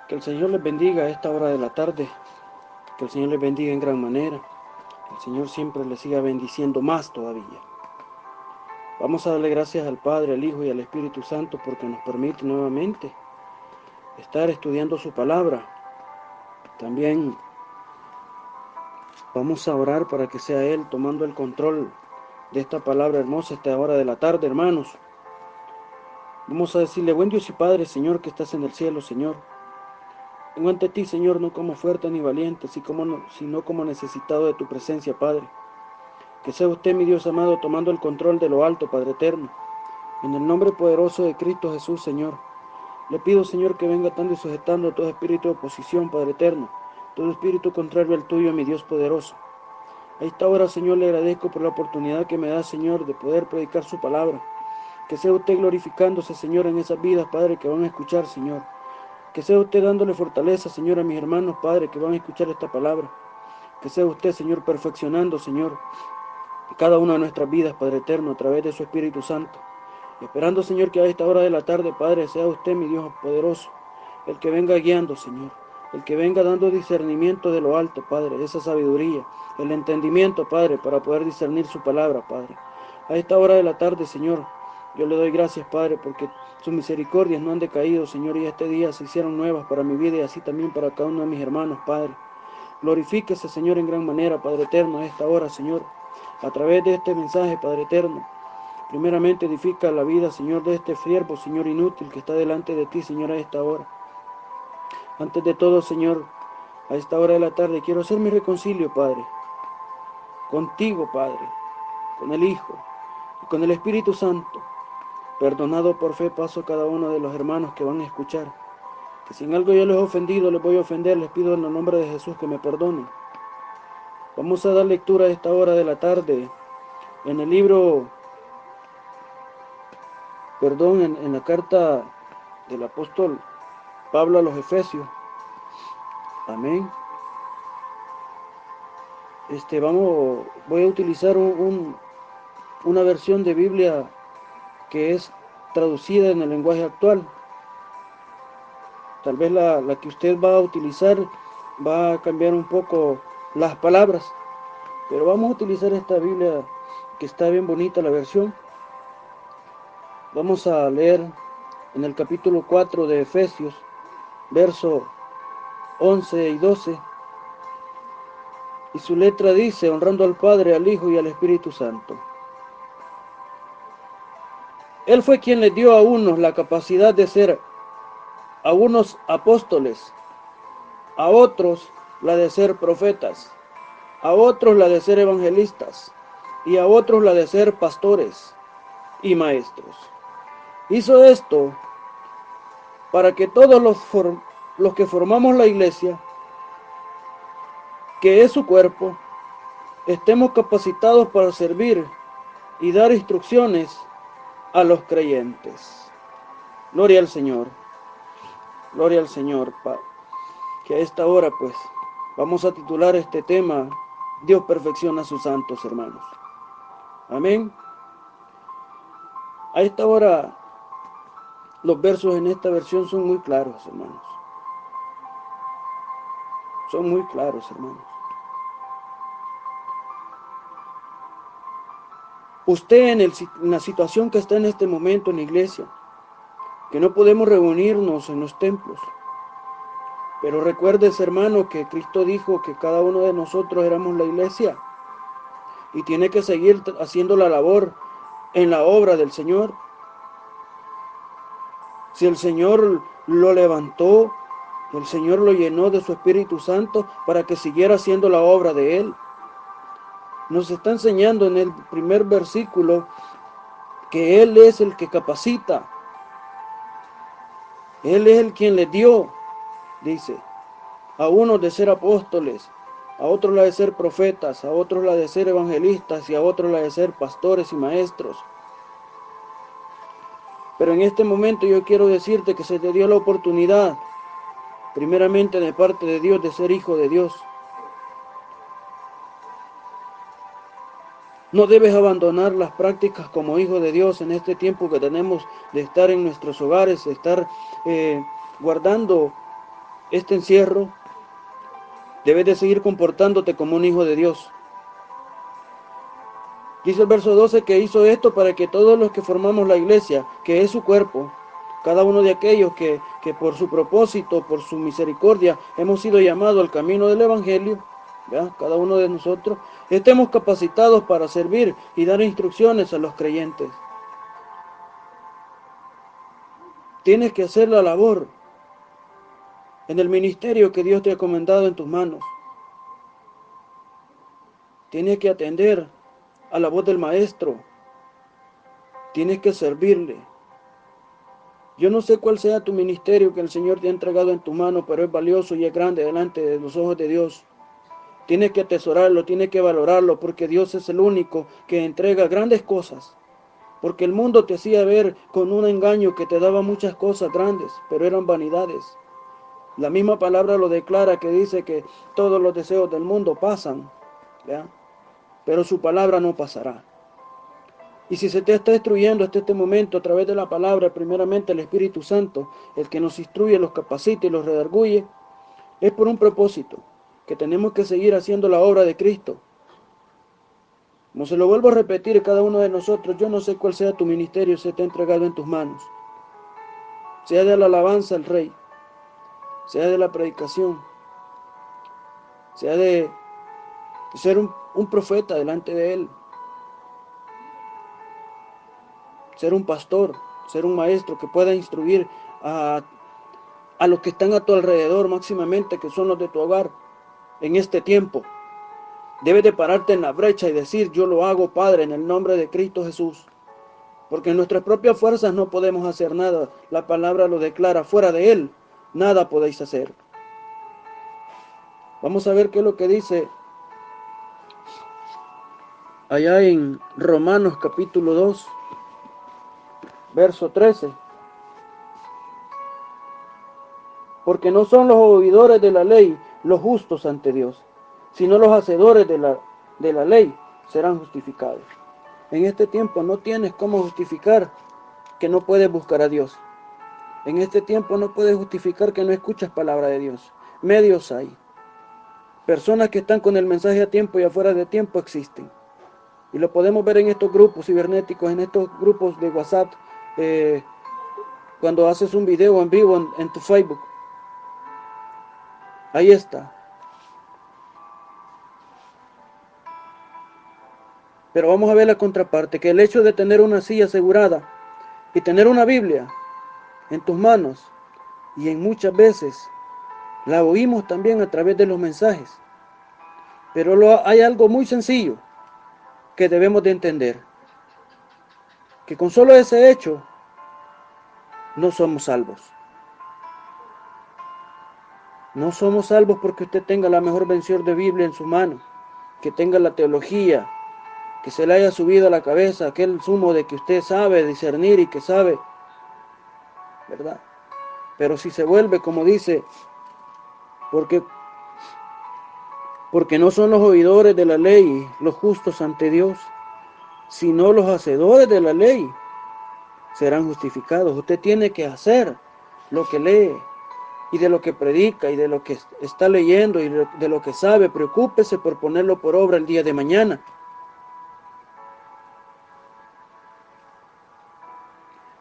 Que el Señor les bendiga a esta hora de la tarde, que el Señor les bendiga en gran manera, que el Señor siempre les siga bendiciendo más todavía. Vamos a darle gracias al Padre, al Hijo y al Espíritu Santo porque nos permite nuevamente estar estudiando su palabra. También vamos a orar para que sea Él tomando el control de esta palabra hermosa a esta hora de la tarde, hermanos. Vamos a decirle: buen Dios y Padre, Señor, que estás en el cielo, Señor. Vengo ante ti, Señor, no como fuerte ni valiente, sino como necesitado de tu presencia, Padre. Que sea usted, mi Dios amado, tomando el control de lo alto, Padre eterno. En el nombre poderoso de Cristo Jesús, Señor. Le pido, Señor, que venga atando y sujetando todo espíritu de oposición, Padre eterno. Todo espíritu contrario al tuyo, mi Dios poderoso. A esta hora, Señor, le agradezco por la oportunidad que me da, Señor, de poder predicar su palabra. Que sea usted glorificándose, Señor, en esas vidas, Padre, que van a escuchar, Señor. Que sea usted dándole fortaleza, Señor, a mis hermanos, Padre, que van a escuchar esta palabra. Que sea usted, Señor, perfeccionando, Señor, cada una de nuestras vidas, Padre eterno, a través de su Espíritu Santo. Y esperando, Señor, que a esta hora de la tarde, Padre, sea usted, mi Dios poderoso, el que venga guiando, Señor. El que venga dando discernimiento de lo alto, Padre, de esa sabiduría, el entendimiento, Padre, para poder discernir su palabra, Padre. A esta hora de la tarde, Señor, yo le doy gracias, Padre, porque sus misericordias no han decaído, Señor, y este día se hicieron nuevas para mi vida y así también para cada uno de mis hermanos, Padre. Glorifíquese, Señor, en gran manera, Padre eterno, a esta hora, Señor, a través de este mensaje, Padre eterno. Primeramente edifica la vida, Señor, de este siervo, Señor, inútil que está delante de ti, Señor, a esta hora. Antes de todo, Señor, a esta hora de la tarde quiero hacer mi reconcilio, Padre, contigo, Padre, con el Hijo y con el Espíritu Santo. Perdonado por fe paso a cada uno de los hermanos que van a escuchar. Que si en algo yo les he ofendido, les voy a ofender, les pido en el nombre de Jesús que me perdonen. Vamos a dar lectura a esta hora de la tarde en el libro, en la carta del apóstol Pablo a los Efesios. Amén. Voy a utilizar una versión de Biblia que es traducida en el lenguaje actual. Tal vez la que usted va a utilizar va a cambiar un poco las palabras, pero vamos a utilizar esta Biblia que está bien bonita la versión. Vamos a leer en el capítulo 4 de Efesios, verso 11 y 12. Y su letra dice: honrando al Padre, al Hijo y al Espíritu Santo. Él fue quien les dio a unos la capacidad de ser a unos apóstoles, a otros la de ser profetas, a otros la de ser evangelistas y a otros la de ser pastores y maestros. Hizo esto para que todos los que formamos la iglesia, que es su cuerpo, estemos capacitados para servir y dar instrucciones a los creyentes. Gloria al Señor. Gloria al Señor. Que a esta hora pues vamos a titular este tema: Dios perfecciona a sus santos, hermanos. Amén. A esta hora los versos en esta versión son muy claros, hermanos. Son muy claros, hermanos. Usted en la situación que está en este momento en la iglesia, que no podemos reunirnos en los templos, pero recuerdes, hermano, que Cristo dijo que cada uno de nosotros éramos la iglesia y tiene que seguir haciendo la labor en la obra del Señor. Si el Señor lo levantó, el Señor lo llenó de su Espíritu Santo para que siguiera haciendo la obra de Él. Nos está enseñando en el primer versículo que Él es el que capacita. Él es el quien le dio, dice, a unos de ser apóstoles, a otros la de ser profetas, a otros la de ser evangelistas y a otros la de ser pastores y maestros. Pero en este momento yo quiero decirte que se te dio la oportunidad, primeramente de parte de Dios, de ser hijo de Dios. No debes abandonar las prácticas como hijo de Dios en este tiempo que tenemos de estar en nuestros hogares, de estar guardando este encierro, debes de seguir comportándote como un hijo de Dios. Dice el verso 12 que hizo esto para que todos los que formamos la iglesia, que es su cuerpo, cada uno de aquellos que por su propósito, por su misericordia, hemos sido llamados al camino del Evangelio, ¿ya? Cada uno de nosotros, estemos capacitados para servir y dar instrucciones a los creyentes. Tienes que hacer la labor en el ministerio que Dios te ha encomendado en tus manos. Tienes que atender a la voz del Maestro. Tienes que servirle. Yo no sé cuál sea tu ministerio que el Señor te ha entregado en tu mano, pero es valioso y es grande delante de los ojos de Dios. Tienes que atesorarlo, tienes que valorarlo, porque Dios es el único que entrega grandes cosas. Porque el mundo te hacía ver con un engaño que te daba muchas cosas grandes, pero eran vanidades. La misma palabra lo declara, que dice que todos los deseos del mundo pasan, ¿ya? Pero su palabra no pasará. Y si se te está instruyendo hasta este momento a través de la palabra, primeramente el Espíritu Santo, el que nos instruye, los capacita y los redarguye, es por un propósito, que tenemos que seguir haciendo la obra de Cristo. Como se lo vuelvo a repetir, cada uno de nosotros, yo no sé cuál sea tu ministerio, se te ha entregado en tus manos. Sea de la alabanza al Rey, sea de la predicación, sea de ser un profeta delante de Él, ser un pastor, ser un maestro que pueda instruir a los que están a tu alrededor, máximamente, que son los de tu hogar, en este tiempo. Debes de pararte en la brecha y decir: yo lo hago, Padre, en el nombre de Cristo Jesús. Porque en nuestras propias fuerzas no podemos hacer nada. La palabra lo declara: fuera de Él, nada podéis hacer. Vamos a ver qué es lo que dice allá en Romanos capítulo 2, verso 13. Porque no son los oidores de la ley los justos ante Dios, sino los hacedores de la ley serán justificados. En este tiempo no tienes cómo justificar que no puedes buscar a Dios. En este tiempo no puedes justificar que no escuchas palabra de Dios. Medios hay. Personas que están con el mensaje a tiempo y afuera de tiempo existen. Y lo podemos ver en estos grupos cibernéticos, en estos grupos de WhatsApp, cuando haces un video en vivo en tu Facebook. Ahí está. Pero vamos a ver la contraparte, que el hecho de tener una silla asegurada y tener una Biblia en tus manos, y en muchas veces la oímos también a través de los mensajes, pero hay algo muy sencillo que debemos de entender, que con solo ese hecho no somos salvos. No somos salvos porque usted tenga la mejor versión de Biblia en su mano, que tenga la teología, que se le haya subido a la cabeza aquel sumo de que usted sabe discernir y que sabe, ¿verdad? Pero si se vuelve, como dice, porque no son los oidores de la ley los justos ante Dios, sino los hacedores de la ley serán justificados. Usted tiene que hacer lo que lee, y de lo que predica, y de lo que está leyendo, y de lo que sabe. Preocúpese por ponerlo por obra el día de mañana.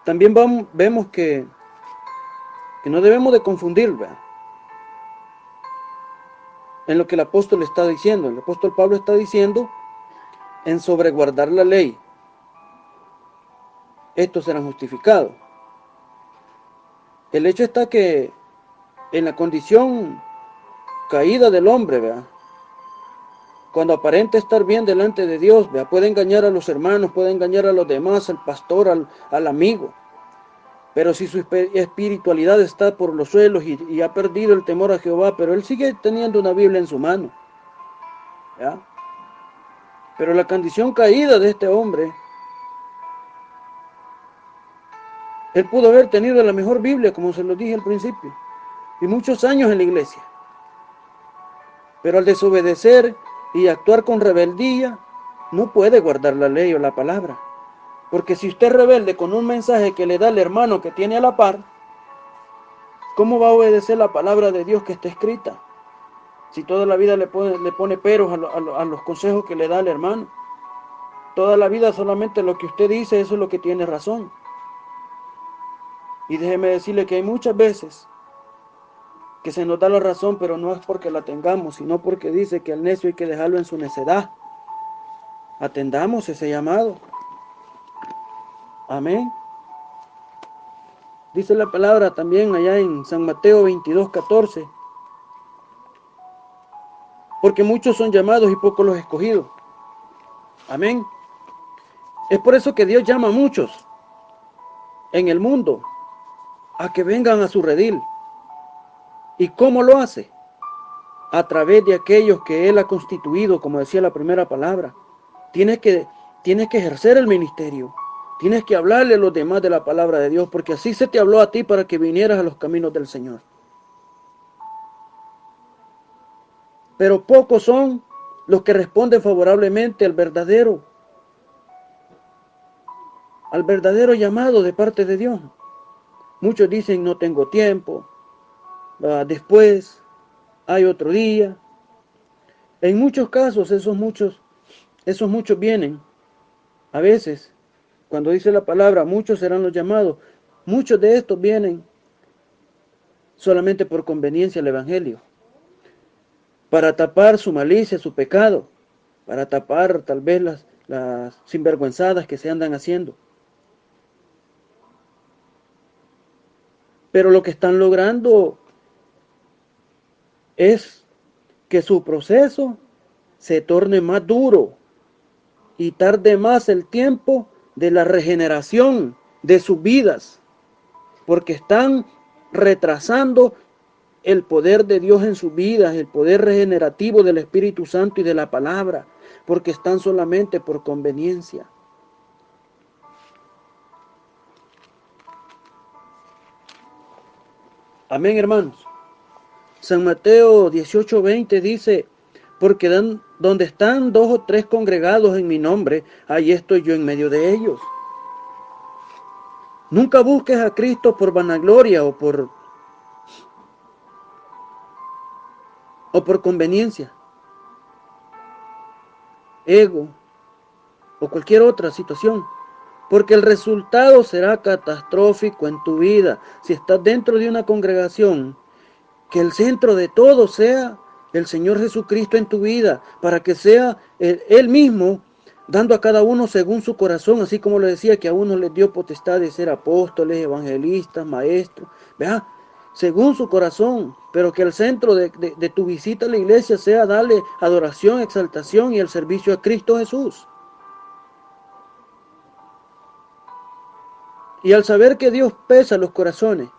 También vemos que no debemos de confundir, ¿verdad?, en lo que el apóstol está diciendo. El apóstol Pablo está diciendo: en sobreguardar la ley, estos serán justificados. El hecho está que en la condición caída del hombre, ¿verdad?, cuando aparenta estar bien delante de Dios, ¿verdad?, puede engañar a los hermanos, puede engañar a los demás, al pastor, al amigo. Pero si su espiritualidad está por los suelos y ha perdido el temor a Jehová, pero él sigue teniendo una Biblia en su mano, ¿ya? Pero la condición caída de este hombre, él pudo haber tenido la mejor Biblia, como se lo dije al principio, y muchos años en la iglesia. Pero al desobedecer y actuar con rebeldía, no puede guardar la ley o la palabra. Porque si usted es rebelde con un mensaje que le da el hermano que tiene a la par, ¿Cómo va a obedecer la palabra de Dios que está escrita? Si toda la vida le pone peros a los consejos que le da el hermano. Toda la vida solamente lo que usted dice, eso es lo que tiene razón. Y déjeme decirle que hay muchas veces que se nos da la razón, pero no es porque la tengamos, sino porque dice que al necio hay que dejarlo en su necedad. Atendamos ese llamado. Amén. Dice la palabra también allá en San Mateo 22:14. Porque muchos son llamados y pocos los escogidos. Amén. Es por eso que Dios llama a muchos en el mundo a que vengan a su redil. ¿Y cómo lo hace? A través de aquellos que Él ha constituido, como decía la primera palabra. Tienes que ejercer el ministerio. Tienes que hablarle a los demás de la palabra de Dios, porque así se te habló a ti para que vinieras a los caminos del Señor. Pero pocos son los que responden favorablemente al verdadero llamado de parte de Dios. Muchos dicen no tengo tiempo, después hay otro día. En muchos casos esos muchos vienen. A veces, cuando dice la palabra, muchos serán los llamados. Muchos de estos vienen solamente por conveniencia al evangelio, para tapar su malicia, su pecado, para tapar tal vez las sinvergüenzadas que se andan haciendo. Pero lo que están logrando es que su proceso se torne más duro y tarde más el tiempo de la regeneración de sus vidas, porque están retrasando el poder de Dios en sus vidas, el poder regenerativo del Espíritu Santo y de la palabra, porque están solamente por conveniencia. Amén, hermanos. San Mateo 18:20 dice, porque donde están 2 o 3 congregados en mi nombre, ahí estoy yo en medio de ellos. Nunca busques a Cristo por vanagloria o por conveniencia, ego o cualquier otra situación, porque el resultado será catastrófico en tu vida. Si estás dentro de una congregación, que el centro de todo sea el Señor Jesucristo en tu vida, para que sea Él mismo dando a cada uno según su corazón, así como le decía que a uno les dio potestad de ser apóstoles, evangelistas, maestros, ¿verdad? Según su corazón, pero que el centro de tu visita a la iglesia sea darle adoración, exaltación y el servicio a Cristo Jesús. Y al saber que Dios pesa los corazones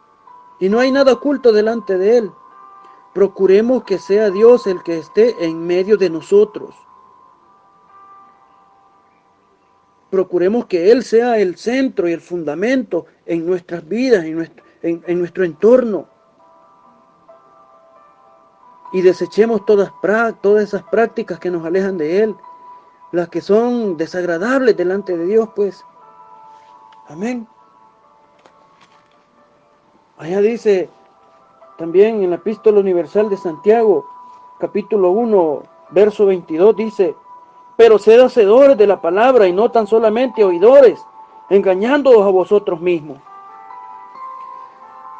y no hay nada oculto delante de Él, procuremos que sea Dios el que esté en medio de nosotros. Procuremos que Él sea el centro y el fundamento en nuestras vidas, en nuestro entorno. Y desechemos todas esas prácticas que nos alejan de Él, las que son desagradables delante de Dios, pues. Amén. Allá dice también en la Epístola Universal de Santiago, capítulo 1, verso 22, dice, pero sed hacedores de la palabra y no tan solamente oidores, engañándoos a vosotros mismos.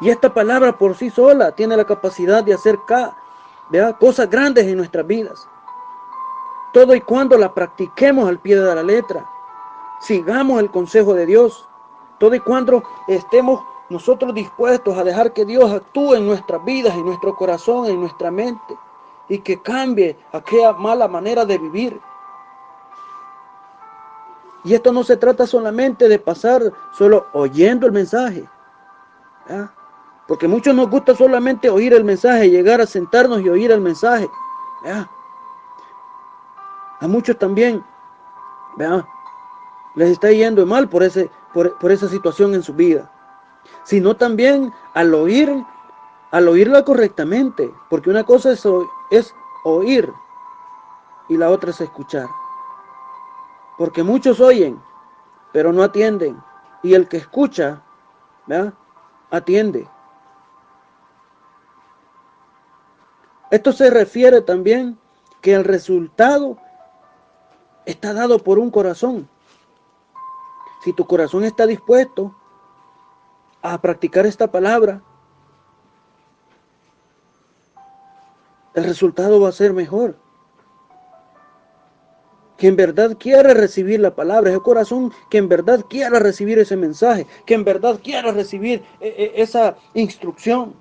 Y esta palabra por sí sola tiene la capacidad de hacer cosas grandes en nuestras vidas. Todo y cuando la practiquemos al pie de la letra, sigamos el consejo de Dios, todo y cuando estemos nosotros dispuestos a dejar que Dios actúe en nuestras vidas, en nuestro corazón, en nuestra mente, y que cambie aquella mala manera de vivir. Y esto no se trata solamente de pasar solo oyendo el mensaje, ¿verdad? Porque a muchos nos gusta solamente oír el mensaje, llegar a sentarnos y oír el mensaje, ¿verdad? A muchos también, ¿verdad?, les está yendo mal por esa situación en su vida, sino también al oírla correctamente, porque una cosa es oír y la otra es escuchar. Porque muchos oyen, pero no atienden, y el que escucha, ¿verdad?, atiende. Esto se refiere también que el resultado está dado por un corazón. Si tu corazón está dispuesto a practicar esta palabra, el resultado va a ser mejor. Que en verdad quiera recibir la palabra, ese corazón que en verdad quiera recibir ese mensaje, que en verdad quiera recibir esa instrucción.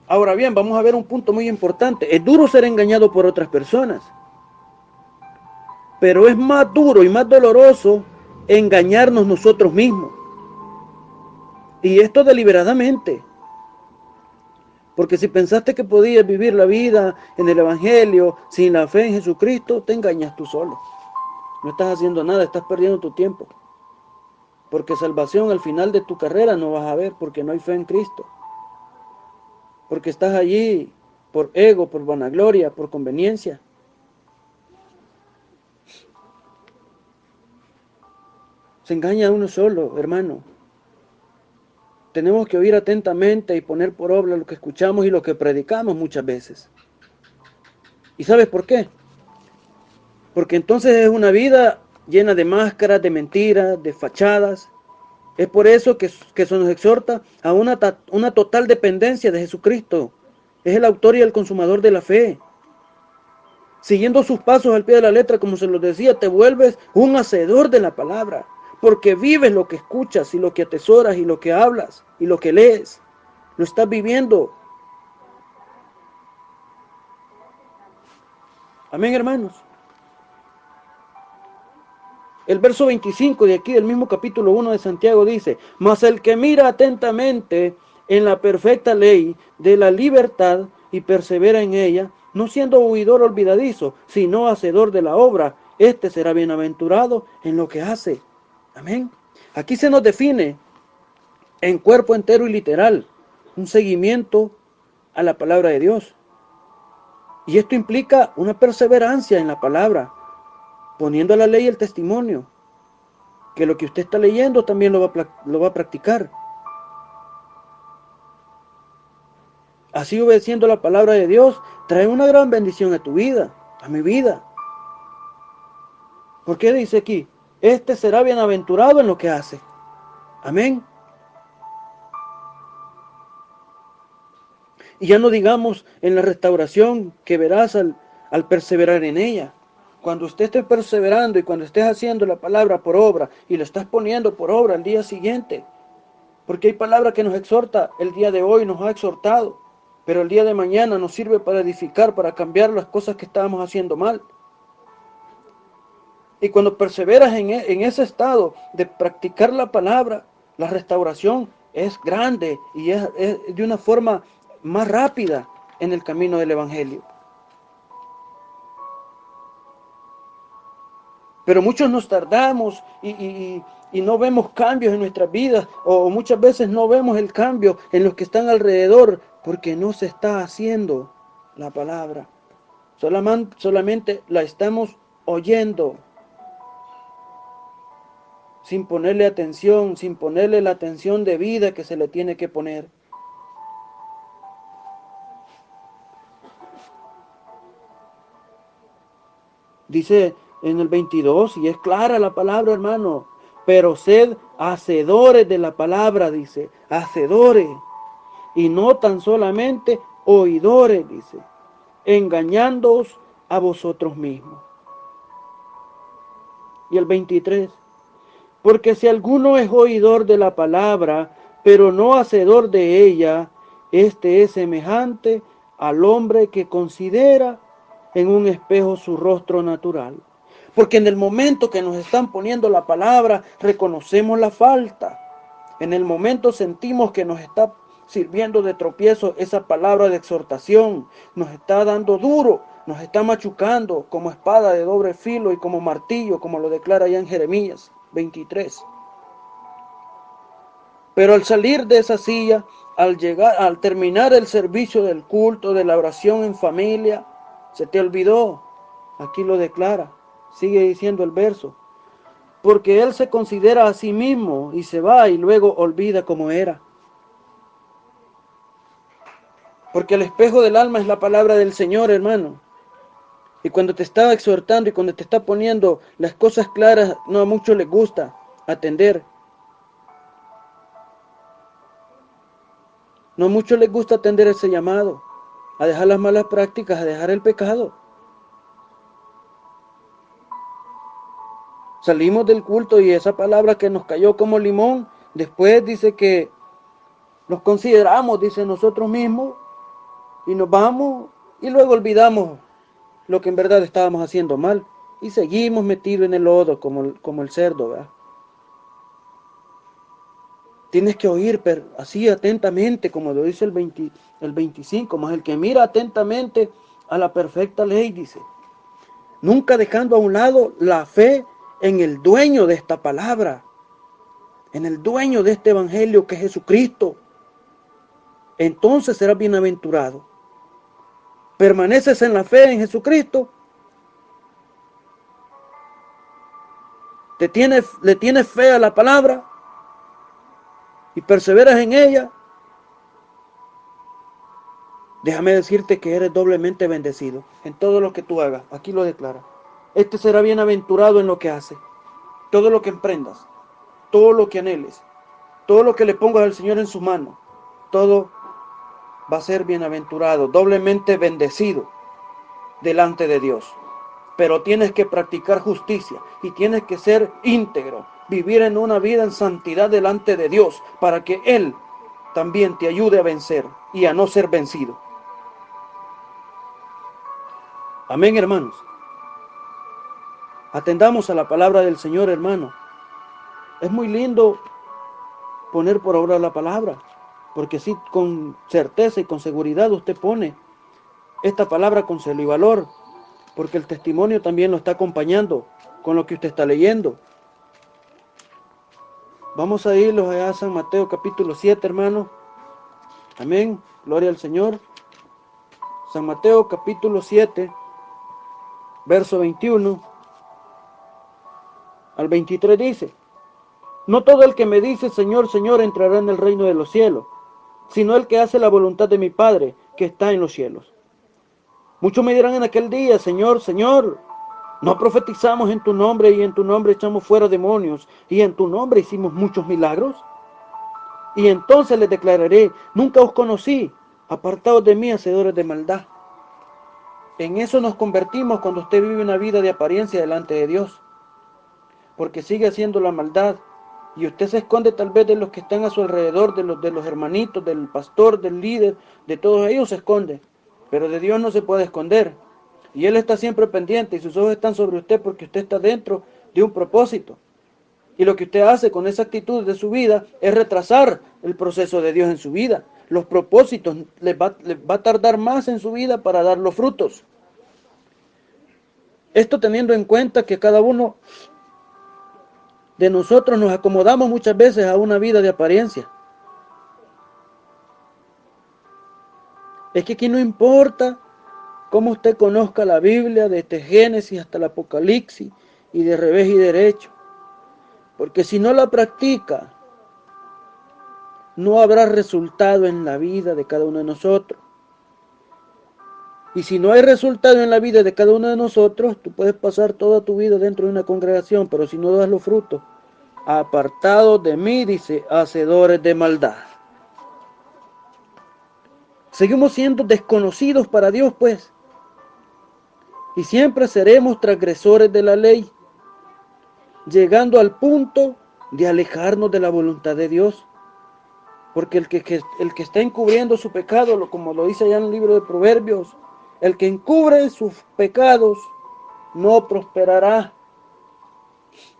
Ahora bien, vamos a ver un punto muy importante. Es duro ser engañado por otras personas, pero es más duro y más doloroso engañarnos nosotros mismos. Y esto deliberadamente. Porque si pensaste que podías vivir la vida en el Evangelio sin la fe en Jesucristo, te engañas tú solo. No estás haciendo nada, estás perdiendo tu tiempo. Porque salvación al final de tu carrera no vas a ver porque no hay fe en Cristo. Porque estás allí por ego, por vanagloria, por conveniencia. Se engaña a uno solo, hermano. Tenemos que oír atentamente y poner por obra lo que escuchamos y lo que predicamos muchas veces. ¿Y sabes por qué? Porque entonces es una vida llena de máscaras, de mentiras, de fachadas. Es por eso que se nos exhorta a una total dependencia de Jesucristo. Es el autor y el consumador de la fe. Siguiendo sus pasos al pie de la letra, como se los decía, te vuelves un hacedor de la palabra. Porque vives lo que escuchas y lo que atesoras y lo que hablas y lo que lees. Lo estás viviendo. Amén, hermanos. El verso 25 de aquí del mismo capítulo 1 de Santiago dice: mas el que mira atentamente en la perfecta ley de la libertad y persevera en ella, no siendo oidor olvidadizo, sino hacedor de la obra, este será bienaventurado en lo que hace. Amén. Aquí se nos define en cuerpo entero y literal un seguimiento a la palabra de Dios. Y esto implica una perseverancia en la palabra, poniendo a la ley el testimonio, que lo que usted está leyendo también lo va a practicar. Así, obedeciendo la palabra de Dios, trae una gran bendición a tu vida, a mi vida. ¿Por qué dice aquí? Este será bienaventurado en lo que hace. Amén. Y ya no digamos en la restauración que verás al perseverar en ella. Cuando usted esté perseverando y cuando estés haciendo la palabra por obra y lo estás poniendo por obra al día siguiente, porque hay palabra que nos exhorta, el día de hoy nos ha exhortado, pero el día de mañana nos sirve para edificar, para cambiar las cosas que estábamos haciendo mal. Y cuando perseveras en ese estado de practicar la palabra, la restauración es grande y es de una forma más rápida en el camino del Evangelio. Pero muchos nos tardamos y no vemos cambios en nuestras vidas, o muchas veces no vemos el cambio en los que están alrededor porque no se está haciendo la palabra. Solamente la estamos oyendo sin ponerle atención, sin ponerle la atención de vida que se le tiene que poner. Dice en el 22, y es clara la palabra, hermano, pero sed hacedores de la palabra, dice, hacedores, y no tan solamente oidores, dice, engañándoos a vosotros mismos. Y el 23, porque si alguno es oidor de la palabra, pero no hacedor de ella, este es semejante al hombre que considera en un espejo su rostro natural. Porque en el momento que nos están poniendo la palabra, reconocemos la falta. En el momento sentimos que nos está sirviendo de tropiezo esa palabra de exhortación. Nos está dando duro, nos está machucando como espada de doble filo y como martillo, como lo declara ya en Jeremías 23. Pero al salir de esa silla, al terminar el servicio del culto, de la oración en familia, se te olvidó. Aquí lo declara. Sigue diciendo el verso. Porque él se considera a sí mismo y se va y luego olvida cómo era. Porque el espejo del alma es la palabra del Señor, hermano. Y cuando te está exhortando y cuando te está poniendo las cosas claras, no a muchos les gusta atender. No a muchos les gusta atender ese llamado, a dejar las malas prácticas, a dejar el pecado. Salimos del culto y esa palabra que nos cayó como limón, después dice que nos consideramos, dice nosotros mismos, y nos vamos y luego olvidamos lo que en verdad estábamos haciendo mal y seguimos metidos en el lodo como el cerdo, ¿verdad? Tienes que oír así atentamente, como lo dice el 25, más el que mira atentamente a la perfecta ley, dice. Nunca dejando a un lado la fe en el dueño de esta palabra, en el dueño de este evangelio que es Jesucristo. Entonces serás bienaventurado. Permaneces en la fe en Jesucristo, le tienes fe a la palabra y perseveras en ella. Déjame decirte que eres doblemente bendecido en todo lo que tú hagas. Aquí lo declara. Este será bienaventurado en lo que hace. Todo lo que emprendas, todo lo que anheles, todo lo que le pongas al Señor en su mano, todo va a ser bienaventurado, doblemente bendecido delante de Dios. Pero tienes que practicar justicia y tienes que ser íntegro, vivir en una vida en santidad delante de Dios, para que Él también te ayude a vencer y a no ser vencido. Amén, hermanos. Atendamos a la palabra del Señor, hermano. Es muy lindo poner por obra la palabra, porque si con certeza y con seguridad usted pone esta palabra con celo y valor, porque el testimonio también lo está acompañando con lo que usted está leyendo. Vamos a irlos allá a San Mateo capítulo 7, hermano. Amén, gloria al Señor. San Mateo capítulo 7, verso 21 al 23 dice: No todo el que me dice Señor, Señor entrará en el reino de los cielos, sino el que hace la voluntad de mi Padre que está en los cielos. Muchos me dirán en aquel día: Señor, Señor, ¿no profetizamos en tu nombre y en tu nombre echamos fuera demonios y en tu nombre hicimos muchos milagros? Y entonces les declararé: nunca os conocí, apartados de mí, hacedores de maldad. En eso nos convertimos cuando usted vive una vida de apariencia delante de Dios, porque sigue haciendo la maldad y usted se esconde tal vez de los que están a su alrededor, de los hermanitos, del pastor, del líder, de todos ellos se esconde, pero de Dios no se puede esconder. Y Él está siempre pendiente y sus ojos están sobre usted porque usted está dentro de un propósito. Y lo que usted hace con esa actitud de su vida es retrasar el proceso de Dios en su vida. Los propósitos les va a tardar más en su vida para dar los frutos. Esto teniendo en cuenta que cada uno de nosotros nos acomodamos muchas veces a una vida de apariencia. Es que aquí no importa cómo usted conozca la Biblia, desde Génesis hasta el Apocalipsis, y de revés y derecho. Porque si no la practica, no habrá resultado en la vida de cada uno de nosotros. Y si no hay resultado en la vida de cada uno de nosotros, tú puedes pasar toda tu vida dentro de una congregación, pero si no das los frutos, apartados de mí, dice, hacedores de maldad. Seguimos siendo desconocidos para Dios, pues. Y siempre seremos transgresores de la ley, llegando al punto de alejarnos de la voluntad de Dios. Porque el que está encubriendo su pecado, como lo dice allá en el libro de Proverbios, el que encubre sus pecados no prosperará,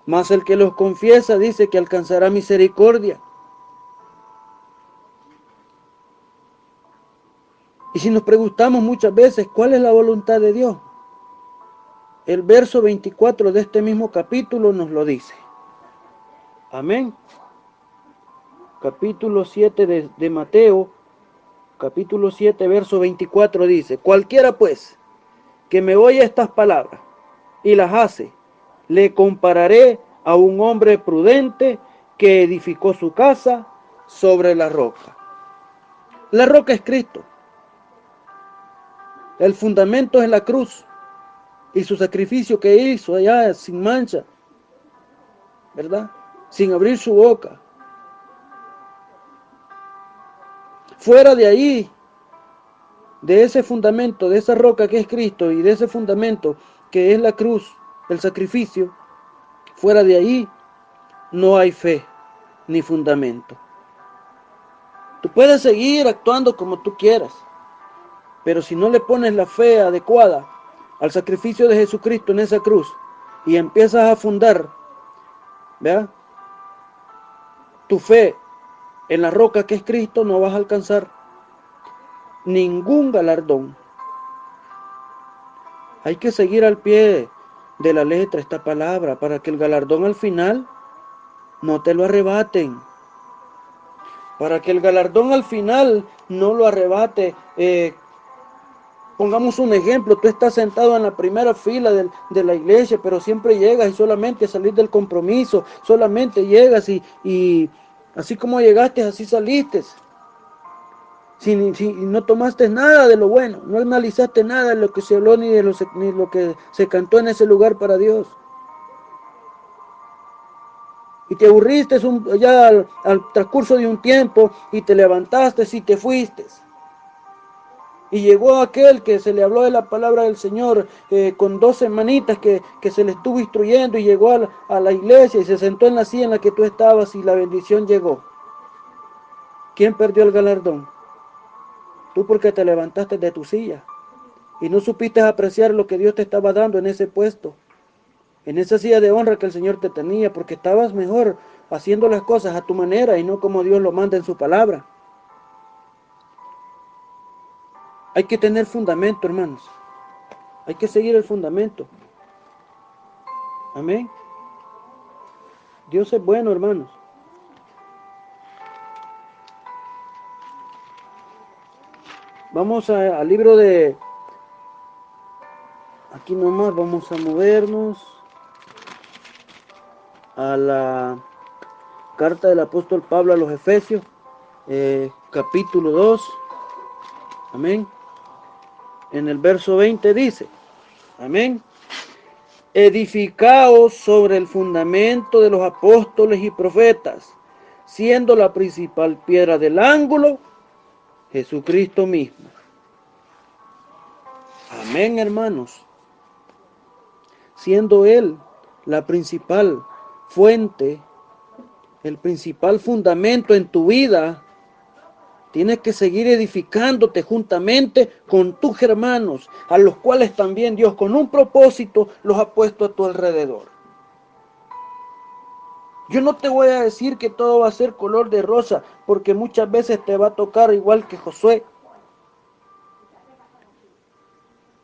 mas el que los confiesa dice que alcanzará misericordia. Y si nos preguntamos muchas veces cuál es la voluntad de Dios, el verso 24 de este mismo capítulo nos lo dice. Amén. Capítulo 7 de Mateo, capítulo 7, verso 24 dice: Cualquiera pues que me oye estas palabras y las hace, le compararé a un hombre prudente que edificó su casa sobre la roca. La roca es Cristo. El fundamento es la cruz y su sacrificio que hizo allá sin mancha, ¿verdad? Sin abrir su boca. Fuera de ahí, de ese fundamento, de esa roca que es Cristo y de ese fundamento que es la cruz, el sacrificio, fuera de ahí no hay fe ni fundamento. Tú puedes seguir actuando como tú quieras, pero si no le pones la fe adecuada al sacrificio de Jesucristo en esa cruz y empiezas a fundar, ¿verdad?, tu fe en la roca que es Cristo, no vas a alcanzar ningún galardón. Hay que seguir al pie de la letra esta palabra para que el galardón al final no te lo arrebaten. Para que el galardón al final no lo arrebate. Pongamos un ejemplo, tú estás sentado en la primera fila de la iglesia, pero siempre llegas y solamente salís del compromiso, solamente llegas y así como llegaste, así saliste. Si no tomaste nada de lo bueno, no analizaste nada de lo que se habló ni de lo que se cantó en ese lugar para Dios. Y te aburriste ya al transcurso de un tiempo y te levantaste y te fuiste. Y llegó aquel que se le habló de la palabra del Señor con 2 semanitas que se le estuvo instruyendo y llegó a la iglesia y se sentó en la silla en la que tú estabas y la bendición llegó. ¿Quién perdió el galardón? Tú, porque te levantaste de tu silla y no supiste apreciar lo que Dios te estaba dando en ese puesto, en esa silla de honra que el Señor te tenía, porque estabas mejor haciendo las cosas a tu manera y no como Dios lo manda en su palabra. Hay que tener fundamento, hermanos. Hay que seguir el fundamento. Amén. Dios es bueno, hermanos. Vamos al libro de... Aquí nomás vamos a movernos a la carta del apóstol Pablo a los Efesios, capítulo 2. Amén. En el verso 20 dice, amén: edificaos sobre el fundamento de los apóstoles y profetas, siendo la principal piedra del ángulo Jesucristo mismo. Amén, hermanos. Siendo Él la principal fuente, el principal fundamento en tu vida, tienes que seguir edificándote juntamente con tus hermanos, a los cuales también Dios con un propósito los ha puesto a tu alrededor. Yo no te voy a decir que todo va a ser color de rosa, porque muchas veces te va a tocar igual que Josué,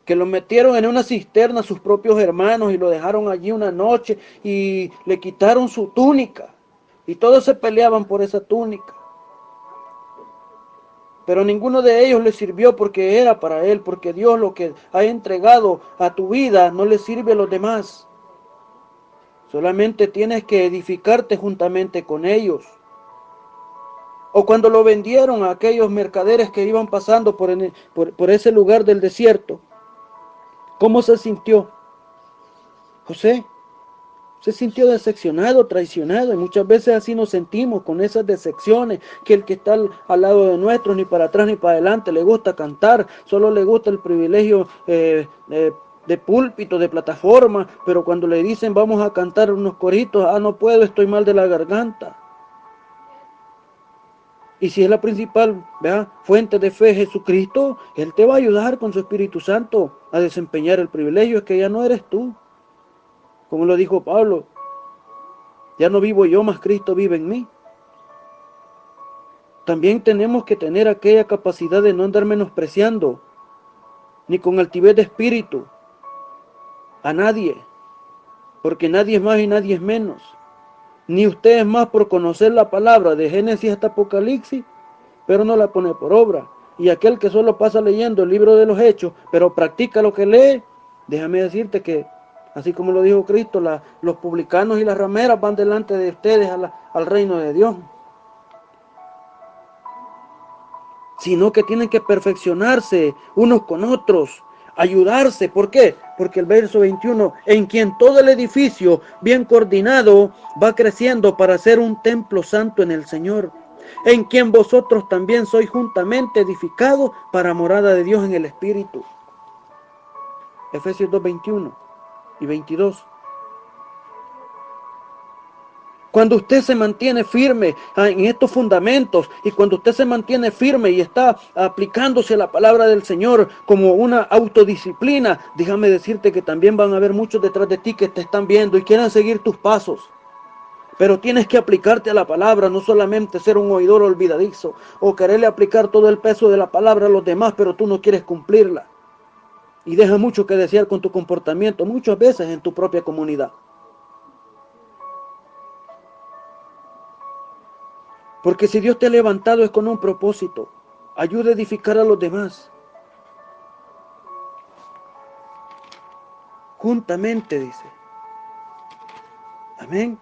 que lo metieron en una cisterna sus propios hermanos y lo dejaron allí una noche y le quitaron su túnica. Y todos se peleaban por esa túnica. Pero ninguno de ellos le sirvió porque era para él, porque Dios lo que ha entregado a tu vida no le sirve a los demás. Solamente tienes que edificarte juntamente con ellos. O cuando lo vendieron a aquellos mercaderes que iban pasando por ese lugar del desierto, ¿cómo se sintió José? Se sintió decepcionado, traicionado, y muchas veces así nos sentimos con esas decepciones, que el que está al lado de nuestros, ni para atrás ni para adelante, le gusta cantar, solo le gusta el privilegio de púlpito, de plataforma, pero cuando le dicen vamos a cantar unos coritos, no puedo, estoy mal de la garganta. Y si es la principal, ¿verdad?, fuente de fe Jesucristo, Él te va a ayudar con su Espíritu Santo a desempeñar el privilegio. Es que ya no eres tú, como lo dijo Pablo. Ya no vivo yo, mas Cristo vive en mí. También tenemos que tener aquella capacidad de no andar menospreciando, ni con altivez de espíritu, a nadie, porque nadie es más y nadie es menos. Ni usted es más por conocer la palabra de Génesis hasta Apocalipsis, pero no la pone por obra. Y aquel que solo pasa leyendo el libro de los Hechos, pero practica lo que lee, déjame decirte que, así como lo dijo Cristo, los publicanos y las rameras van delante de ustedes al reino de Dios. sino que tienen que perfeccionarse unos con otros, ayudarse. ¿Por qué? Porque el verso 21, en quien todo el edificio bien coordinado va creciendo para ser un templo santo en el Señor, en quien vosotros también sois juntamente edificados para morada de Dios en el Espíritu. Efesios 2, 21 y 22. Cuando usted se mantiene firme en estos fundamentos y cuando usted se mantiene firme y está aplicándose la palabra del Señor como una autodisciplina, déjame decirte que también van a haber muchos detrás de ti que te están viendo y quieran seguir tus pasos. Pero tienes que aplicarte a la palabra, no solamente ser un oidor olvidadizo o quererle aplicar todo el peso de la palabra a los demás, pero tú no quieres cumplirla. Y deja mucho que desear con tu comportamiento, muchas veces en tu propia comunidad. Porque si Dios te ha levantado es con un propósito. Ayuda a edificar a los demás. Juntamente, dice. Amén.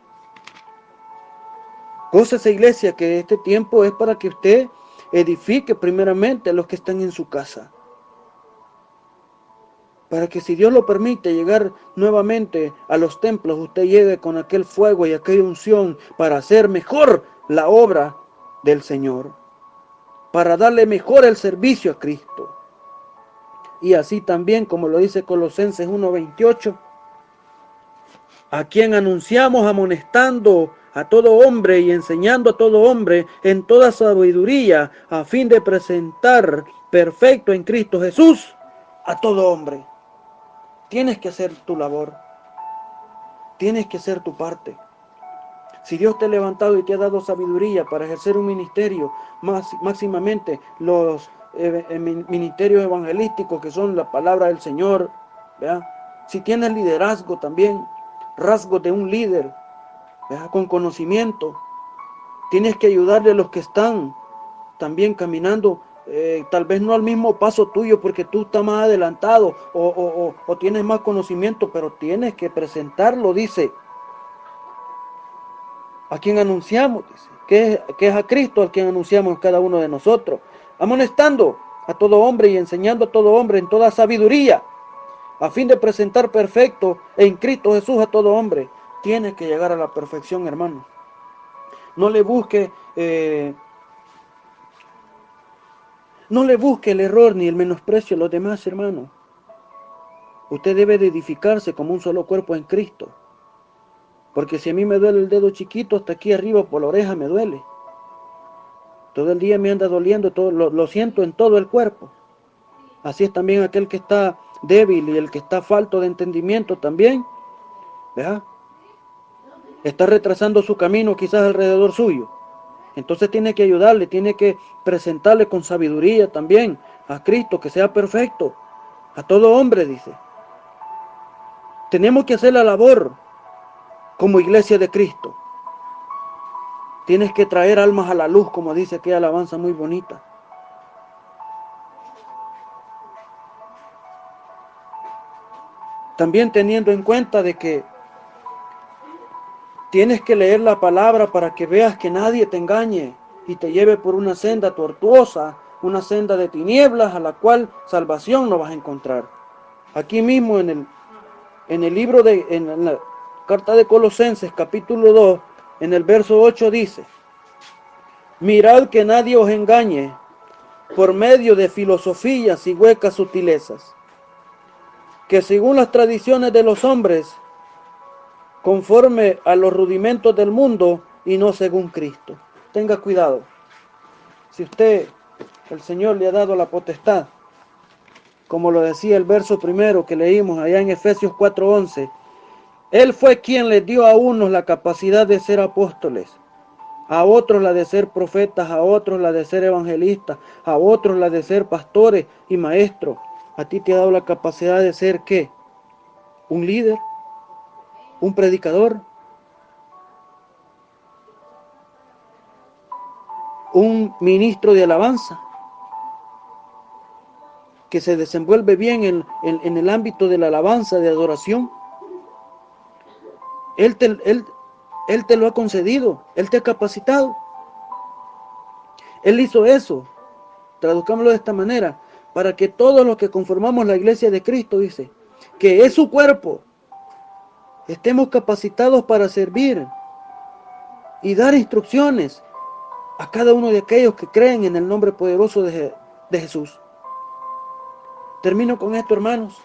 Gócese, iglesia, que este tiempo es para que usted edifique primeramente a los que están en su casa. Para que si Dios lo permite llegar nuevamente a los templos, usted llegue con aquel fuego y aquella unción para hacer mejor la obra del Señor. Para darle mejor el servicio a Cristo. Y así también, como lo dice Colosenses 1:28, a quien anunciamos amonestando a todo hombre y enseñando a todo hombre en toda sabiduría, a fin de presentar perfecto en Cristo Jesús a todo hombre. Tienes que hacer tu labor, tienes que hacer tu parte. Si Dios te ha levantado y te ha dado sabiduría para ejercer un ministerio, máximamente los ministerios evangelísticos que son la palabra del Señor, ¿verdad? Si tienes liderazgo también, rasgos de un líder, ¿verdad? Con conocimiento, tienes que ayudarle a los que están también caminando, tal vez no al mismo paso tuyo porque tú estás más adelantado o tienes más conocimiento, pero tienes que presentarlo, dice. ¿A quien anunciamos? Dice, que es a Cristo al quien anunciamos cada uno de nosotros, amonestando a todo hombre y enseñando a todo hombre en toda sabiduría, a fin de presentar perfecto en Cristo Jesús a todo hombre. Tiene que llegar a la perfección, hermano. No le busque, no le busque el error ni el menosprecio a los demás, hermano. Usted debe de edificarse como un solo cuerpo en Cristo. Porque si a mí me duele el dedo chiquito, hasta aquí arriba por la oreja me duele. Todo el día me anda doliendo, todo, lo siento en todo el cuerpo. Así es también aquel que está débil y el que está falto de entendimiento también, ¿verdad? Está retrasando su camino quizás alrededor suyo. Entonces tiene que ayudarle, tiene que presentarle con sabiduría también a Cristo, que sea perfecto. A todo hombre, dice. Tenemos que hacer la labor como iglesia de Cristo. Tienes que traer almas a la luz, como dice aquella alabanza muy bonita. También teniendo en cuenta de que tienes que leer la palabra para que veas que nadie te engañe y te lleve por una senda tortuosa, una senda de tinieblas a la cual salvación no vas a encontrar. Aquí mismo en el libro en la carta de Colosenses capítulo 2, en el verso 8 dice, mirad que nadie os engañe por medio de filosofías y huecas sutilezas, que según las tradiciones de los hombres, conforme a los rudimentos del mundo y no según Cristo. Tenga cuidado. Si usted, el Señor le ha dado la potestad, como lo decía el verso primero que leímos allá en Efesios 4:11, Él fue quien les dio a unos la capacidad de ser apóstoles, a otros la de ser profetas, a otros la de ser evangelistas, a otros la de ser pastores y maestros. A ti te ha dado la capacidad de ser, ¿qué? ¿Un líder? ¿Un predicador? ¿Un ministro de alabanza? Que se desenvuelve bien en el ámbito de la alabanza, de adoración. Él te lo ha concedido, Él te ha capacitado. Él hizo eso traduzcámoslo de esta manera, para que todos los que conformamos la iglesia de Cristo, dice, que es su cuerpo, estemos capacitados para servir y dar instrucciones a cada uno de aquellos que creen en el nombre poderoso de Jesús. Termino con esto, hermanos.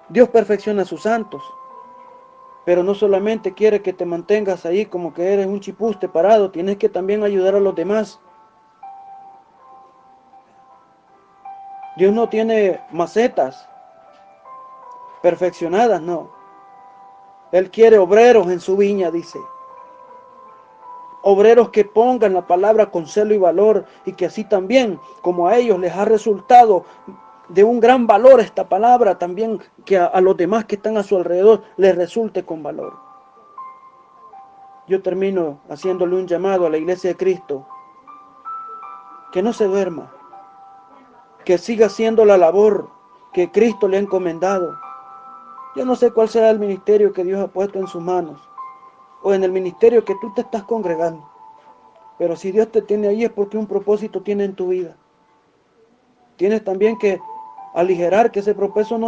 Dios perfecciona a sus santos, pero no solamente quiere que te mantengas ahí como que eres un chipuste parado, tienes que también ayudar a los demás. Dios no tiene macetas perfeccionadas, no. Él quiere obreros en su viña, dice. Obreros que pongan la palabra con celo y valor, y que así también, como a ellos les ha resultado de un gran valor esta palabra, también que a los demás que están a su alrededor les resulte con valor. Yo termino haciéndole un llamado a la iglesia de Cristo, que no se duerma, que siga haciendo la labor que Cristo le ha encomendado. Yo no sé cuál será el ministerio que Dios ha puesto en sus manos, o en el ministerio que tú te estás congregando. Pero si Dios te tiene ahí es porque un propósito tiene en tu vida. Tienes también que aligerar que ese proceso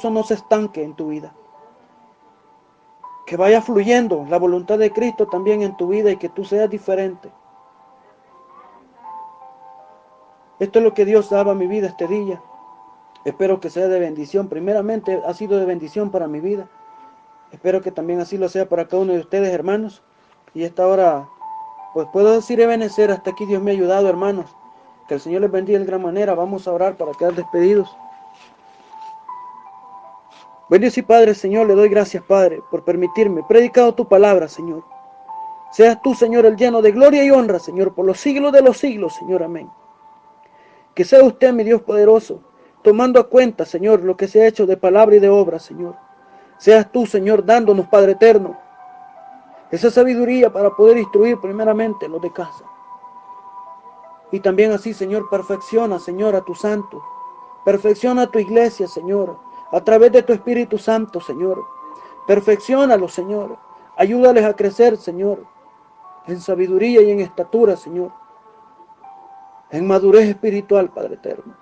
no se estanque en tu vida. Que vaya fluyendo la voluntad de Cristo también en tu vida y que tú seas diferente. Esto es lo que Dios daba a mi vida este día. Espero que sea de bendición. Primeramente ha sido de bendición para mi vida. Espero que también así lo sea para cada uno de ustedes, hermanos. Y esta hora, pues puedo decir Ebenezer, hasta aquí Dios me ha ayudado, hermanos. Que el Señor les bendiga de gran manera. Vamos a orar para quedar despedidos. Buen Dios y Padre, Señor, le doy gracias, Padre, por permitirme predicado tu palabra, Señor. Seas tú, Señor, el lleno de gloria y honra, Señor, por los siglos de los siglos, Señor, amén. Que sea usted, mi Dios poderoso, tomando a cuenta, Señor, lo que se ha hecho de palabra y de obra, Señor. Seas tú, Señor, dándonos, Padre eterno, esa sabiduría para poder instruir primeramente los de casa. Y también así, Señor, perfecciona, Señor, a tu santo. Perfecciona a tu iglesia, Señor, a través de tu Espíritu Santo, Señor. Perfecciónalo, Señor. Ayúdales a crecer, Señor, en sabiduría y en estatura, Señor. En madurez espiritual, Padre eterno.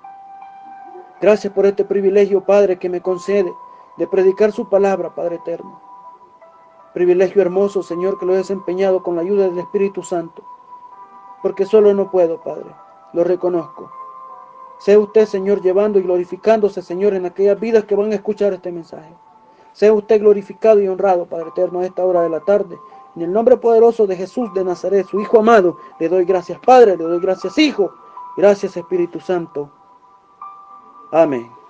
Gracias por este privilegio, Padre, que me concede de predicar su palabra, Padre eterno. Privilegio hermoso, Señor, que lo he desempeñado con la ayuda del Espíritu Santo. Porque solo no puedo, Padre. Lo reconozco. Sea usted, Señor, llevando y glorificándose, Señor, en aquellas vidas que van a escuchar este mensaje. Sea usted glorificado y honrado, Padre eterno, a esta hora de la tarde. En el nombre poderoso de Jesús de Nazaret, su Hijo amado, le doy gracias, Padre, le doy gracias, Hijo. Gracias, Espíritu Santo. Amén.